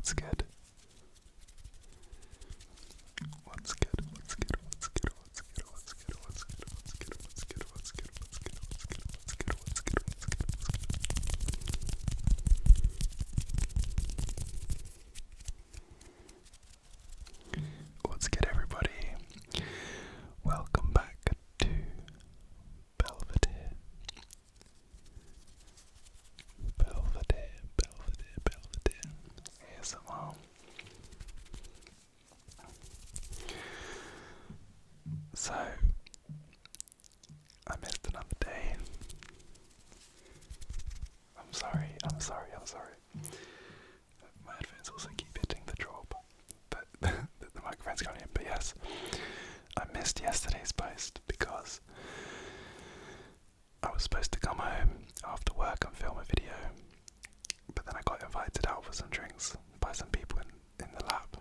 What's good? What's good? What's good? What's good? What's good? What's good? What's good? What's good? What's good? What's good? What's good? What's good? What's good? What's good? What's good? What's good, everybody? Welcome back to Belvedere. Belvedere. ASMR. So, I missed another day. I'm sorry. My headphones also keep hitting the drop, but the microphone's going in. But yes, I missed yesterday's post because I was supposed to come home after work and film a video, but then I got invited out for some drinks by some people in the lab.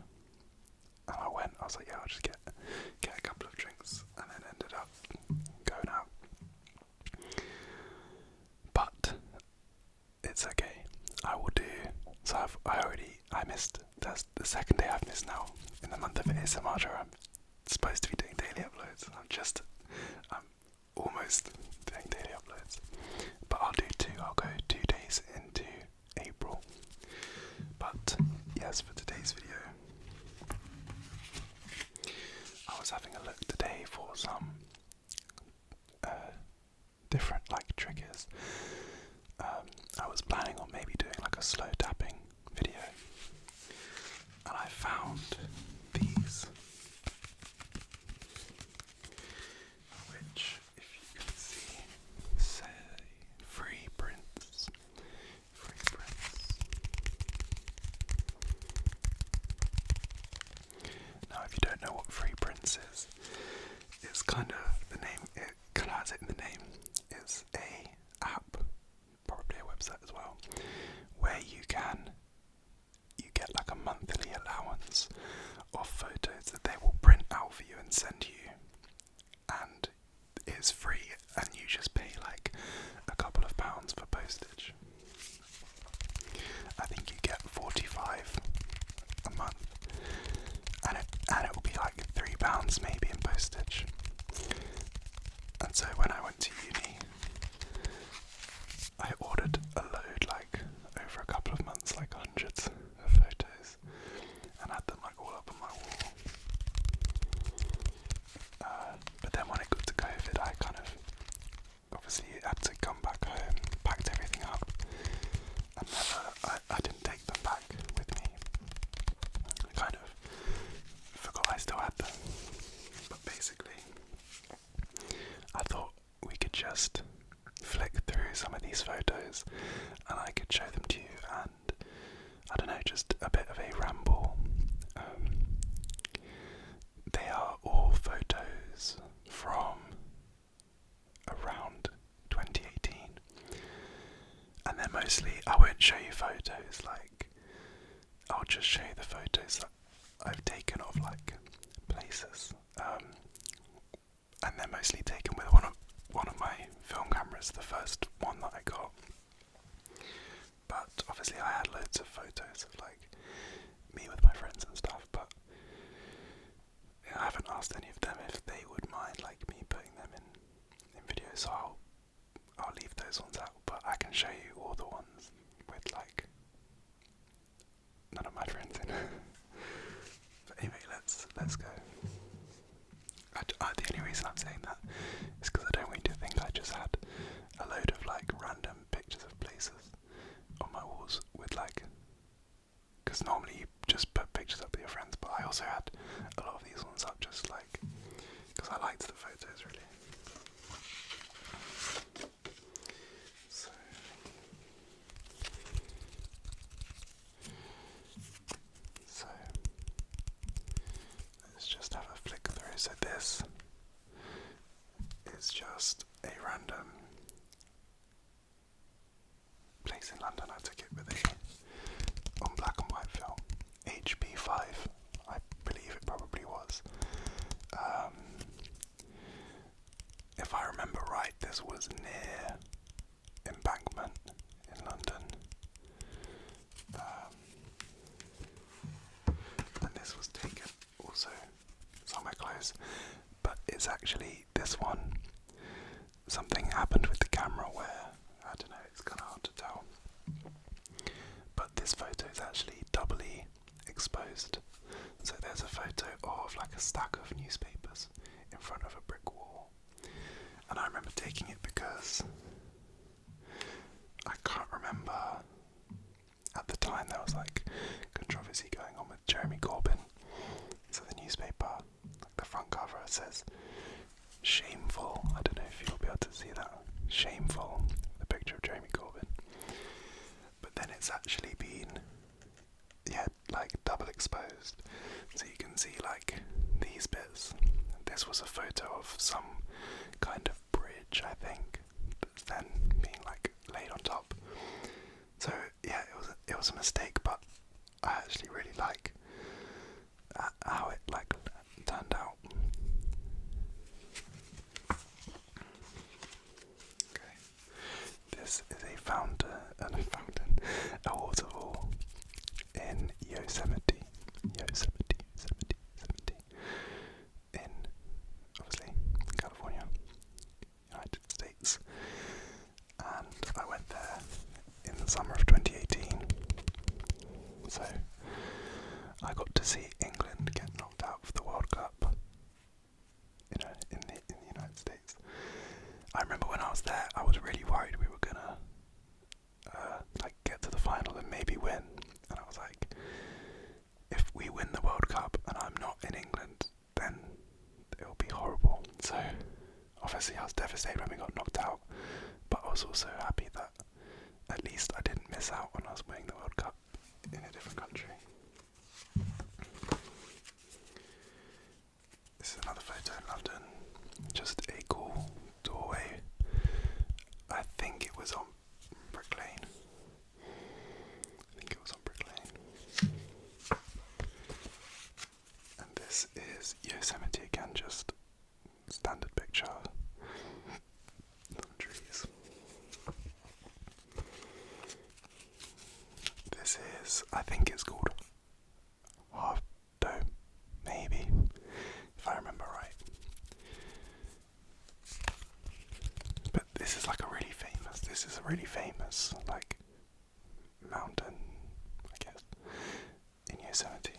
And I went, I was like, yeah, I'll just get a couple of drinks, and then ended up going out. But it's okay. I will do. So I missed. That's the second day I've missed now in the month of ASMR. I'm supposed to be doing daily uploads. I'm almost doing daily uploads. But I'll do two. I'll go 2 days into April. But yes, for today's video, I was having a look today for some different triggers. I was planning on maybe doing a slow tapping video, and I found these, which, if you can see, say free prints. Now, if you don't know what free prints is, it's kind of the name. It kind of has it in the name. It's a app, probably a website as well, where you get a monthly allowance of photos that they will print out for you and send you, and it's free, and you just pay a couple of pounds for postage. I think you get 45 a month, and it will be £3 maybe in postage. And so when I went to uni, I ordered a load over a couple of months, hundreds of photos, and had them all up on my wall. But then when it got to COVID, I obviously had to come back home, packed everything up, and I didn't take them back with me. I forgot I still had them. But basically, I thought we could just flick through some of these photos and I could show them to you, and I don't know, just a bit of a ramble. They are all photos from around 2018, and they're mostly, I won't show you photos, I'll just show you the photos that I've taken of places, and they're mostly taken with one of my film cameras, the first one that I got. But obviously I had loads of photos of me with my friends and stuff, but I haven't asked any of them if they would mind me putting them in videos, so I'll leave those ones out, but I can show you all the ones with none of my friends in. But anyway, let's go. The only reason I'm saying that is because I don't want you to think I just had a load of random pictures of places on my walls with because normally you just put pictures up with your friends, but I also had a lot of these ones up just because I liked the photos really. So let's just have a flick through. So this is just a random place in London. I took it with on black and white film, HP5, I believe it probably was. If I remember right, this was near Embankment in London. online there was like controversy going on with Jeremy Corbyn. So the newspaper, like the front cover, says shameful. I don't know if you'll be able to see that. Shameful, the picture of Jeremy Corbyn. But then it's actually been, like double exposed. So you can see like these bits. This was a photo of some kind of bridge, I think, that's then being like laid on top. So yeah, it was a mistake, but I actually really like how it like turned out. Okay, this is a waterfall in Yosemite, in obviously California, United States, and I went there in the summer of 2018. So I got to see England get knocked out for the World Cup, in the United States. I remember when I was there, I was really worried we were gonna like get to the final and maybe win. And I was like, if we win the World Cup and I'm not in England, then it'll be horrible. So obviously I was devastated when we got knocked out, but I was also happy that at least I didn't miss out on us winning the World Cup in a different country. This is another photo in London, just a cool doorway. I think it was on Brick Lane. And this is Yosemite again, just standard picture. Some trees. This is, I think it's called Half Dome, maybe, if I remember right. But this is like a really famous like mountain, I guess, in Yosemite.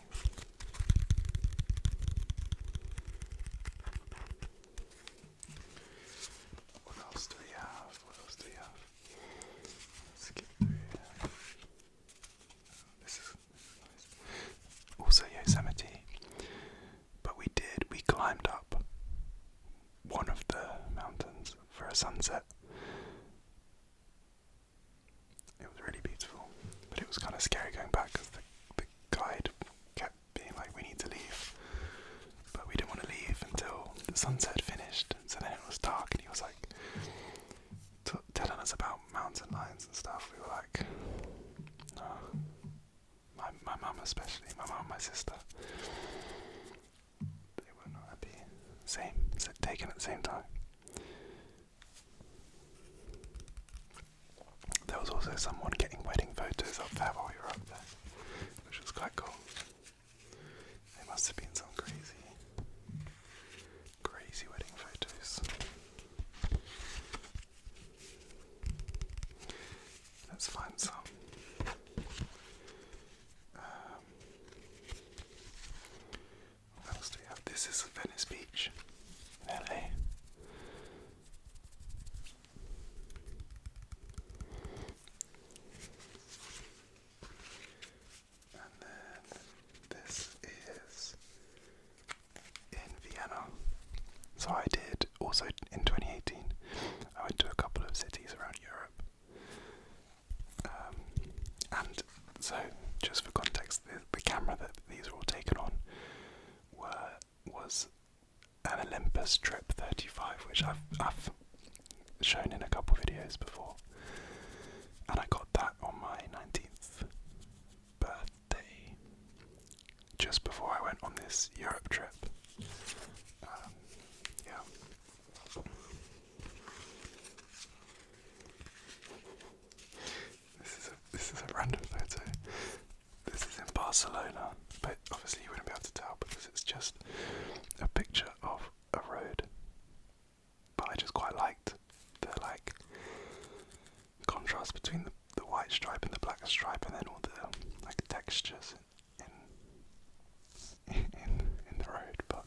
What else do we have? Let's skip through here. This is nice. Also Yosemite. But we climbed up one of the mountains for a sunset. It was really beautiful, but it was kind of scary going back because the guide kept being like, we need to leave, but we didn't want to leave until the sunset finished. So then it was dark and he was like telling us about mountain lions and stuff. We were like, no. My mum especially, my mum and my sister, they were not happy. Taken at the same time. There was also someone getting wedding photos up there while we were up there, which was quite cool. They must have been some crazy wedding photos. Let's find some. What else do we have? This is Venice Beach in LA. So I did also in 2018. I went to a couple of cities around Europe. And so, just for context, the camera that these are all taken on was an Olympus Trip 35, which I've shown in a couple videos before. And I got that on my 19th birthday, just before I went on this Europe trip. This is a random photo. This is in Barcelona, but obviously you wouldn't be able to tell because it's just a picture of a road. But I just quite liked the contrast between the white stripe and the black stripe, and then all the textures in the road. But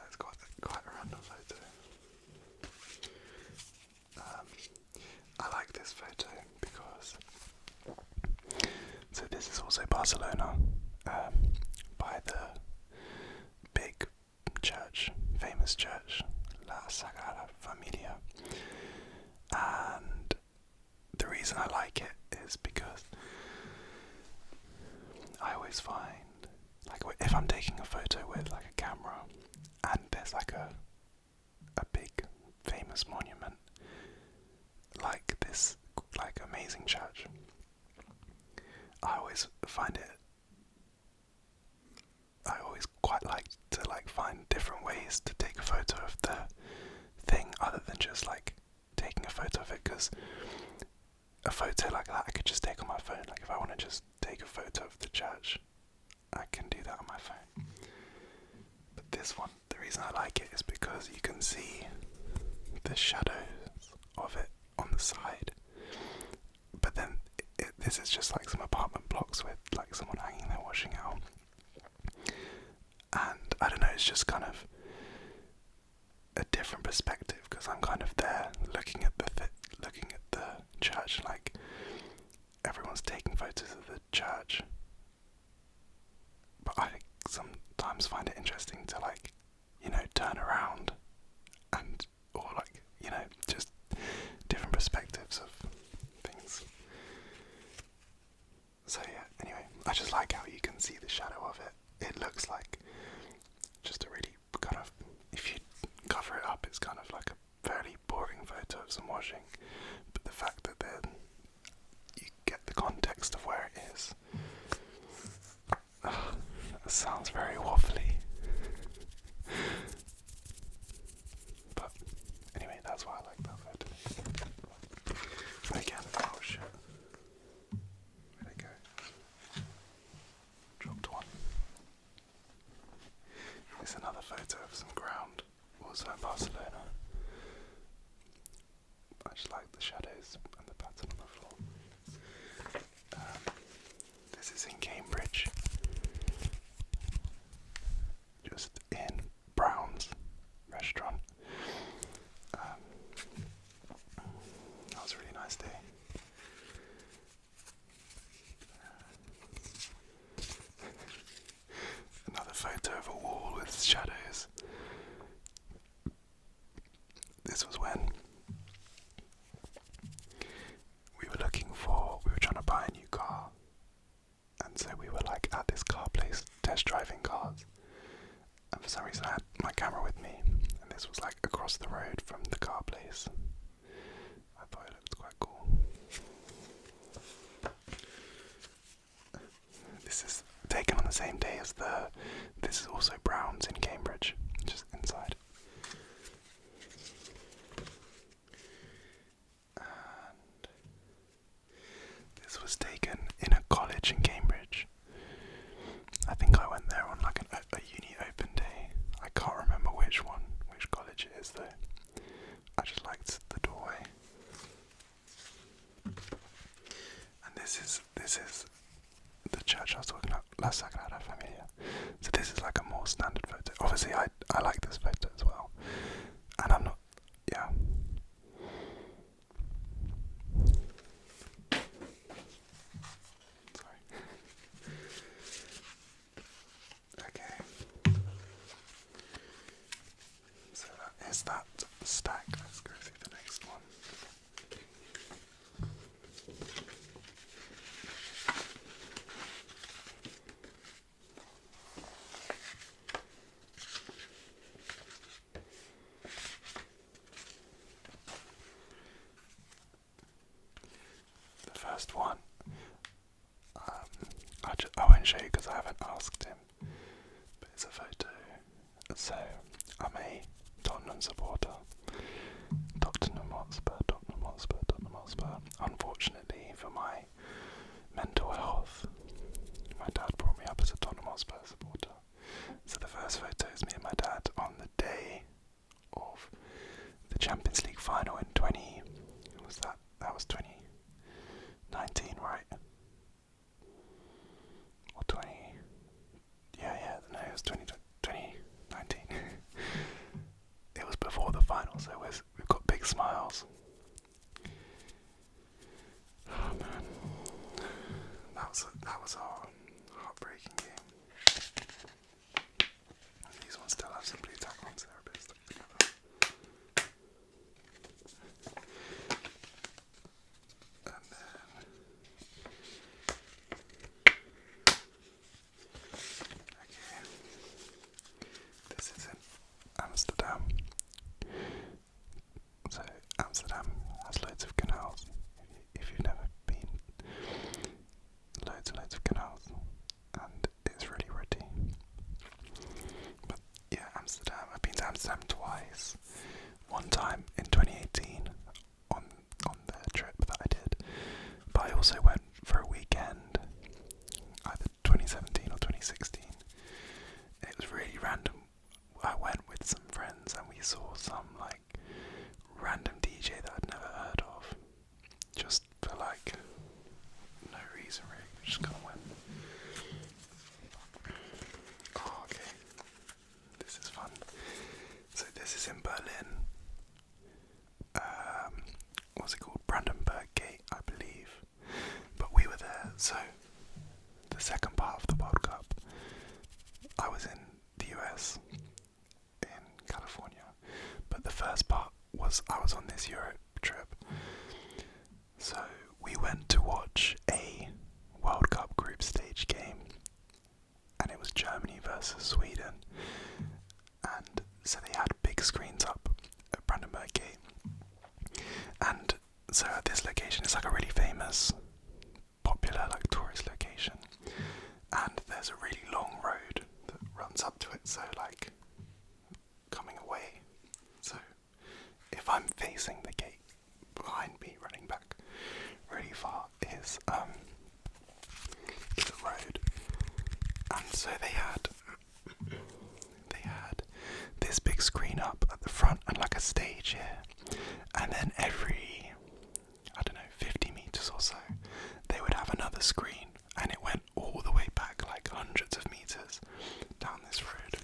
it's quite a random photo. I like this photo because this is also Barcelona, by the big church, famous church, La Sagrada Familia. And the reason I like it is because I always find, like, if I'm taking a photo with like a camera and there's like a big famous monument like this, like amazing church, I always quite like to like find different ways to take a photo of the thing other than just like taking a photo of it, because a photo like that I could just take on my phone. Like if I want to just take a photo of the church, I can do that on my phone. But this one, the reason I like it is because you can see the shadows of it on the side. But then this is just like some apartment blocks with like someone hanging there washing out. And I don't know, it's just kind of a different perspective because I'm kind of there looking at the church, like everyone's taking photos of the church. But I sometimes find it interesting to like, you know, turn around and, or like, you know, just different perspectives of things. So yeah, anyway, I just like how you can see the shadow of it. It looks like just a really kind of, if you cover it up, it's kind of like a fairly boring photo of some washing. But the fact that then you get the context of where it is. That sounds very waffly. But anyway, that's why I like that photo. Again, oh shit. Where'd it go? Dropped one. Here's another photo of some ground, also in Barcelona. I just like the shadows and the pattern on the floor. This is in Cambridge, just in Brown's restaurant. That was a really nice day. Another photo of a wall with shadows. This was when we were trying to buy a new car, and so we were like at this car place test driving cars, and for some reason I had my camera with me, and this was like across the road from the car place. I thought it looked quite cool. This is taken on the same day as this is also Brown's in Cambridge, just inside. And this was taken in a college in Cambridge. I think I went there on like a uni open day. I can't remember which college it is though. I just liked the doorway. And this is the church I was talking about, La Sagrada Familia. So this is like a more standard photo. Obviously I like this photo as well. And I'm not, yeah. Sorry. Okay. So that is that stack. Let's go through the next one. The first one, I won't show you because I haven't asked him, but it's a photo. So, I'm a Tottenham supporter. Tottenham Hotspur. Unfortunately for my mental health, my dad brought me up as a Tottenham Hotspur supporter. So the first photo is me and my dad on the day of the Champions League final in that was 2019, right? Or 20, no, it was 2019. It was before the final, so we've got big smiles. Oh man, that was our them twice. One time in 2018 on the trip that I did, but I also went for a weekend, either 2017 or 2016. It was really random. I went with some friends and we saw some like random DJ that I'd never heard of, just for like no reason really. We just kind of went. Oh, okay. This is fun. So this is in Berlin. What's it called? Brandenburg Gate, I believe. But we were there. So the second part of the World Cup, I was in the US, in California. But the first part was I was on this Europe trip. So we went to watch a World Cup group stage game, and it was Germany versus Sweden. And so they had big screens up at Brandenburg Gate. And so at this location, it's like a really famous, popular like tourist location. And there's a really long road that runs up to it, so like coming away. So if I'm facing the gate, behind me running back really far is a road. And so they had this big screen up at the front and like a stage here, and then every, I don't know, 50 meters or so they would have another screen, and it went all the way back like hundreds of meters down this road.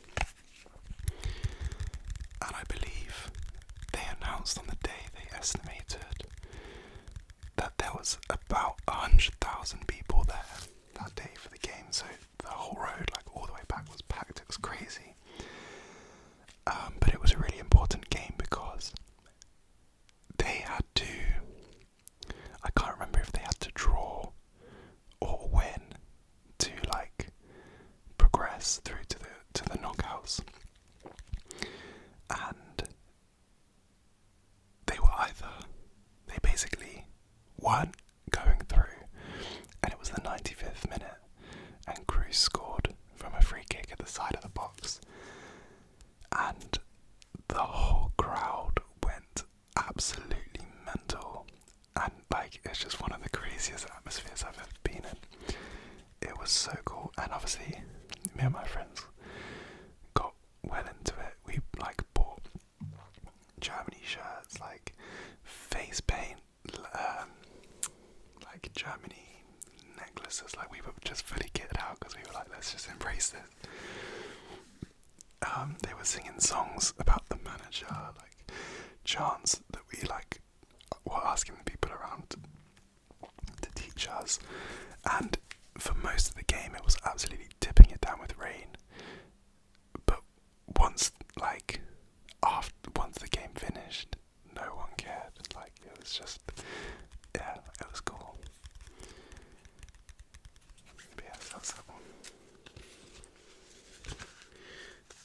And I believe they announced on the day, they estimated that there was about 100,000 people there that day for the game. So the whole road, like all the way back, was packed. It was crazy. But it was a really important game because they had to, I can't remember if they had to draw or win to like progress through to the knockouts. And they basically weren't going through, and it was the 95th minute, and Cruz scored from a free kick at the side of the box, and the whole crowd went absolutely mental, and like it's just one of the craziest atmospheres I've ever been in. It was so cool, and obviously me and my friends got well into it. We like bought Germany shirts, like face paint, like Germany necklaces. Like we were just fully kitted out because we were like, let's just embrace this. They were singing songs about the manager, like chants that we like were asking the people around to teach us. And for most of the game, it was absolutely tipping it down with rain. But once the game finished, no one cared. Like it was just, yeah, it was cool. But yeah, that's that one.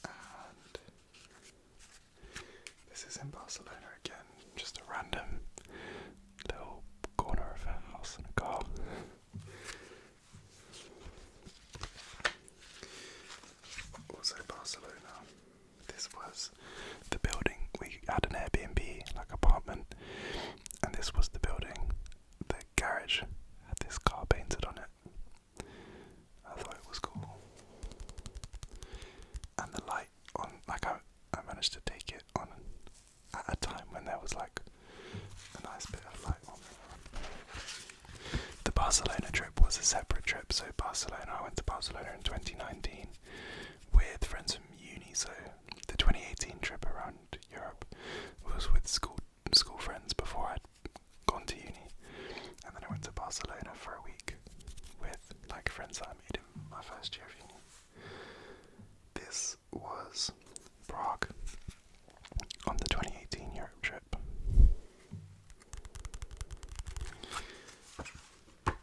And this is in Barcelona again, just a random little corner of a house and a car. Also Barcelona, this was the building, we had an Airbnb, like apartment, and this was the building. The garage had this car painted on it. I thought it was cool. And the light on, like I managed to take it on at a time when there was like a nice bit of light on. The Barcelona trip was a separate trip, so I went to Barcelona in 2019 with friends from uni, so the 2018 trip around Europe was with school friends before I'd gone to uni, and then I went to Barcelona for a week with like friends that I made in my first year of uni. This was Prague on the 2018 Europe trip. And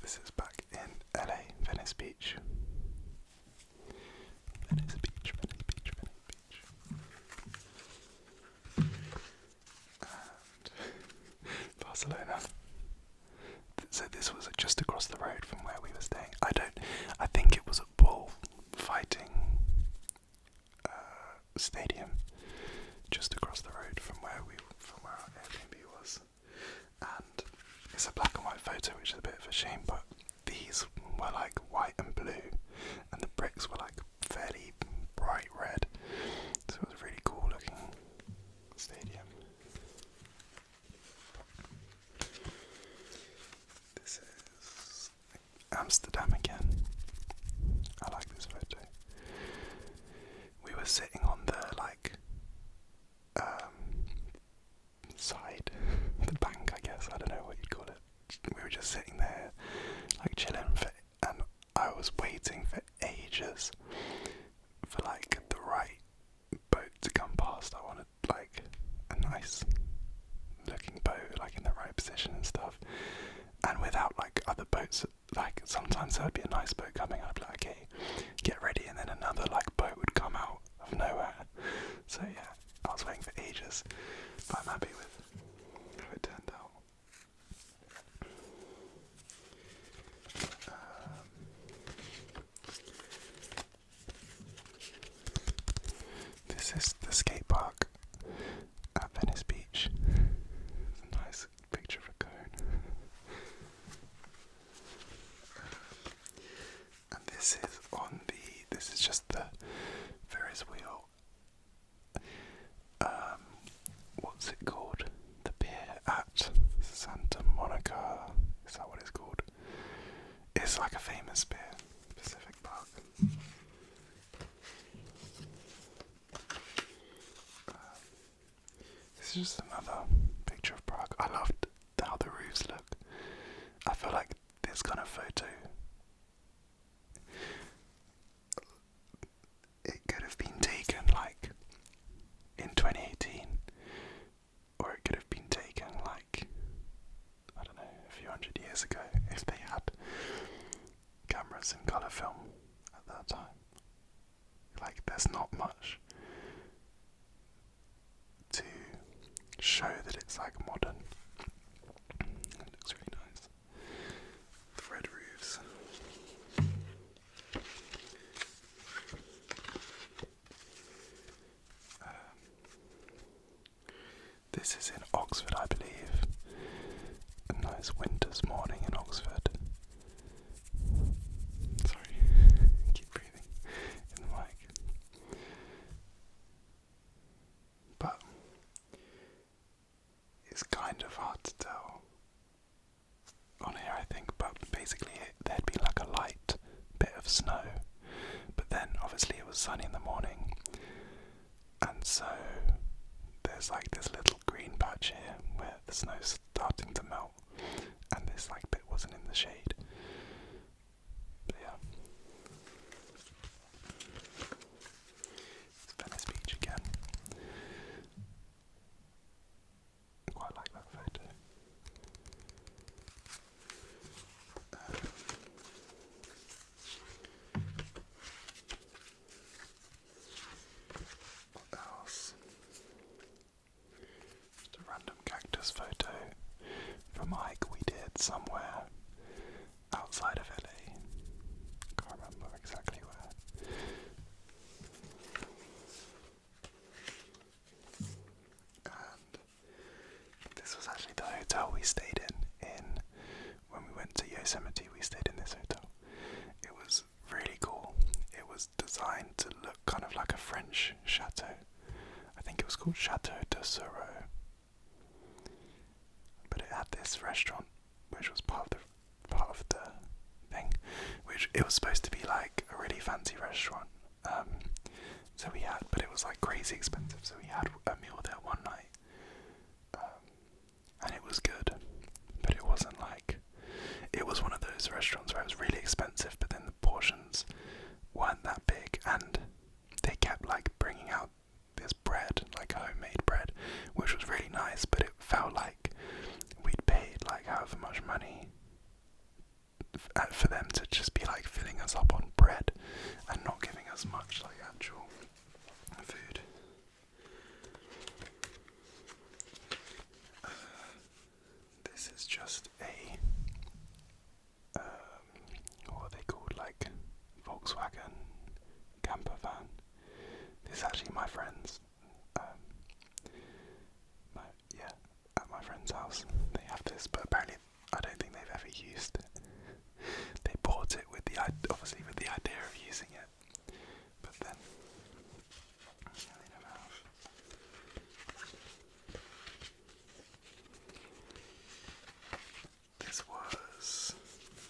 this is back in LA, Venice Beach. Venice Beach. And Barcelona. So this was just across the road from where we were staying. I think it was a bull fighting stadium just across the road from where our Airbnb was. And it's a black and white photo, which is a bit of a shame, but these were like white and blue, and the bricks were like fairly bright red. So it was a really cool looking stadium. This is Amsterdam again. I like this photo. We were sitting on the side, the bank, I guess, I don't know what you'd call it. We were just sitting there, like chilling, and I was waiting for ages for like the right boat to come past. I wanted like a nice looking boat, like in the right position and stuff. And without like other boats, like sometimes there would be a nice boat coming, I'd be like, okay, get ready, and then another like boat would come out of nowhere. So yeah, I was waiting for ages, but I'm happy with how it turned out. This is the skate park at Venice Beach. It's a nice picture of a cone. And this is just the Ferris wheel. What's it called? The pier at Santa Monica. Is that what it's called? It's like a famous pier, Pacific Park. This is just another picture of Prague. I loved how the roofs look. I feel like this kind of photo, it could have been taken like in 2018, or it could have been taken like, I don't know, a few hundred years ago, if they had cameras and colour film at that time. Like, there's not much to show that it's like modern. It looks really nice. The red roofs. This is in Oxford, I believe. A nice winter's morning in Oxford. Sorry, keep breathing in the mic. But it's kind of hard to tell on here, I think, but basically there'd been like a light bit of snow, but then obviously it was sunny in the morning, and so there's like this little green patch here where the snow's starting to melt, and this like bit wasn't in the shade. But yeah, it's Venice Beach again. I quite like that photo. What else? Just a random cactus photo from a hike we did somewhere outside of LA. Can't remember exactly where. And this was actually the hotel we stayed in when we went to Yosemite. We stayed in this hotel. It was really cool. It was designed to look kind of like a French chateau. I think it was called Chateau de Sureau. But it had this restaurant, which was part of the thing, which it was supposed to be like a really fancy restaurant. So we had, but it was like crazy expensive. So we had a meal there one night, and it was good, but it wasn't like, it was one of those restaurants where it was really expensive, but then the portions weren't that big, and they kept like bringing out this bread, like homemade bread, which was really nice, but it felt like we'd paid like however much money for them to just be like filling us up on bread and not giving us much like actual food. This is just a what are they called, like Volkswagen camper van. This is actually my friend house, they have this, but apparently I don't think they've ever used it. They bought it with obviously with the idea of using it, but then they never have.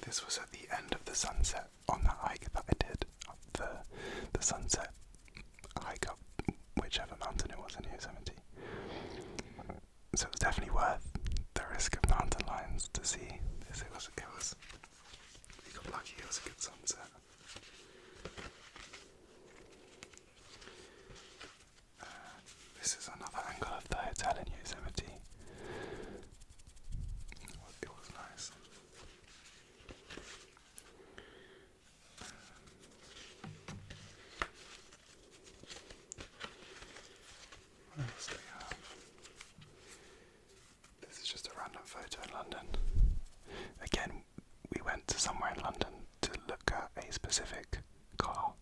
This was at the end of the sunset on that hike that I did, the sunset hike up whichever mountain it was in Yosemite. So it was definitely worth the risk of mountain lions to see this. It was. We got lucky. It was a good sunset. This is another angle of the hotel in Yosemite. It was nice. What else do we have? This is just a random photo in London. Again, we went to somewhere in London to look at a specific car.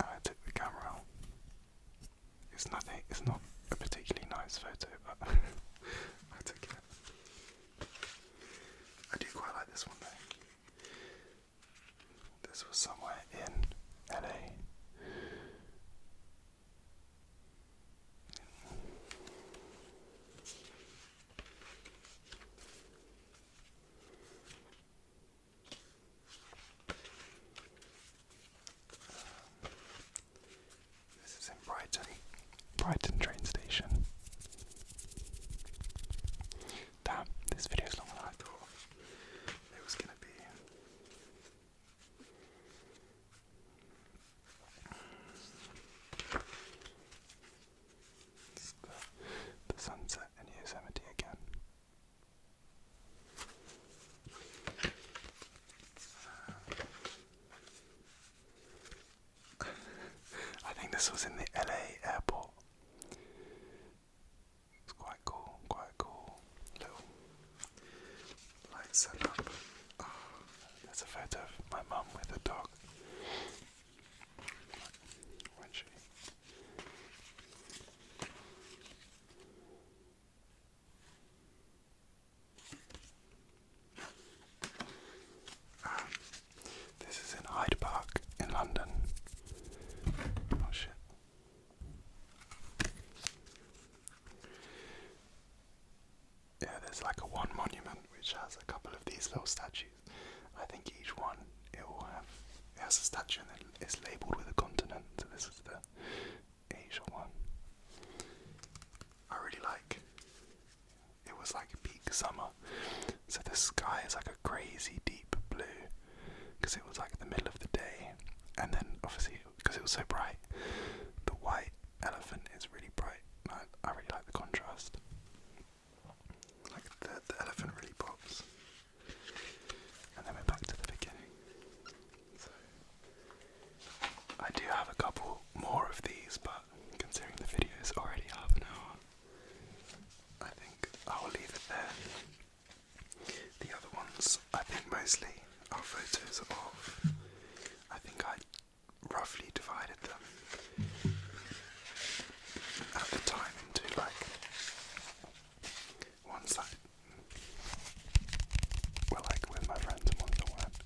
And I took the camera. It's not a particularly nice photo, but I took it. I do quite like this one though. This was somewhere in LA. This is in Brighton train station. Damn, this video's longer than I thought it was going to be. It's the sunset in Yosemite again. I think this was in the LA airport. It's quite cool little light setup. Oh, there's a photo of my mum with a dog. When she this is in Hyde Park in London. Oh shit. Yeah, there's like a one monument which has a couple of these little statues. I think each one it has a statue and then it's labelled with a continent. So this is the Asia one. I really like. It was like peak summer, so the sky is like a crazy deep blue because it was like in the middle of the day, and then obviously because it was so bright, the white elephant is really bright. I really like the contrast. Like the elephant really pops. And then we're back to the beginning. So I do have a couple more of these, but considering the video is already half an hour, I think I will leave it there. The other ones, I think mostly are photos of, I think I roughly divided them at the time into like ones that were like with my friends and ones that weren't.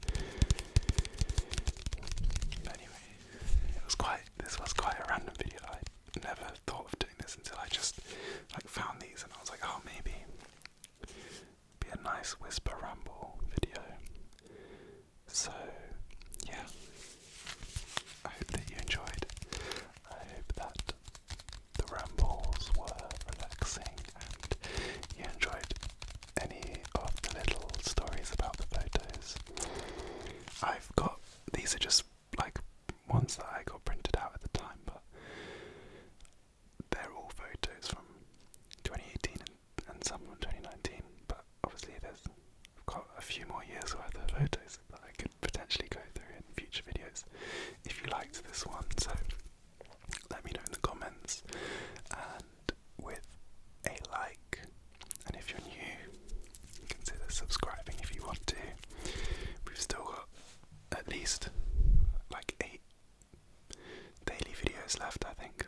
But anyway, this was quite a random video. I never thought of doing this until I just like found these and I was like, oh, maybe be a nice whisper ramble video. So yeah, I hope that you enjoyed. I hope that the rambles were relaxing and you enjoyed any of the little stories about the photos. These are just like ones that I got printed out at the time, but they're all photos from 2018 and some from 2019, but obviously I've got a few more years worth of photos that I could potentially go through in future videos if you liked this one. So let me know in the comments, and with a like, and if you're new, consider subscribing if you want to. We've still got at least like 8 daily videos left, I think.